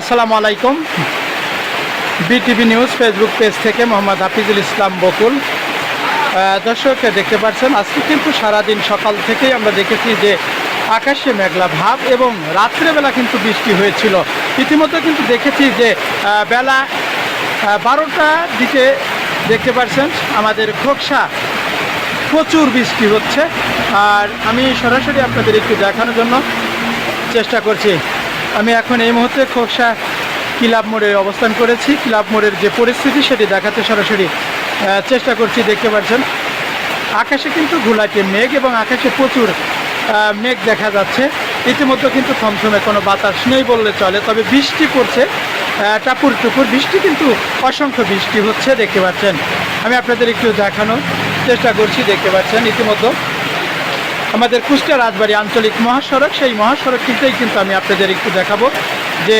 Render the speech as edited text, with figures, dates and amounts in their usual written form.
আসসালামু আলাইকুম। BTV news Facebook page থেকে মোহাম্মদ হাফিজুল ইসলাম বকুল। দর্শক দেখতে পাচ্ছেন, আজকে কিন্তু সারাদিন সকাল থেকেই আমরা দেখেছি যে আকাশে মেঘলা ভাব এবং রাত্রেবেলা কিন্তু বৃষ্টি হয়েছিল। ইতিমধ্যে কিন্তু দেখেছি যে বেলা 12টার দিকে দেখতে পাচ্ছেন আমাদের খোকসা প্রচুর বৃষ্টি হচ্ছে। আর আমি সরাসরি আপনাদের একটু দেখানোর জন্য চেষ্টা করছি। আমি এখন এই মুহূর্তে খোকসা ক্লাব মোড়ে অবস্থান করেছি। ক্লাব মোড়ের যে পরিস্থিতি সেটি দেখাতে সরাসরি চেষ্টা করছি। দেখতে পাচ্ছেন আকাশে কিন্তু ঘোলাটে মেঘ এবং আকাশে প্রচুর মেঘ দেখা যাচ্ছে। ইতিমধ্যে কিন্তু থমথমে কোনো বাতাস নেই বললে চলে, তবে বৃষ্টি পড়ছে, টাপুর টুপুর বৃষ্টি, কিন্তু অসংখ্য বৃষ্টি হচ্ছে। দেখতে পাচ্ছেন, আমি আপনাদের একটু দেখানোর চেষ্টা করছি। দেখতে পাচ্ছেন ইতিমধ্যে আমাদের কুষ্টিয়া রাজবাড়ী আঞ্চলিক মহাসড়ক, সেই মহাসড়কটিতেই কিন্তু আমি আপনাদের একটু দেখাবো যে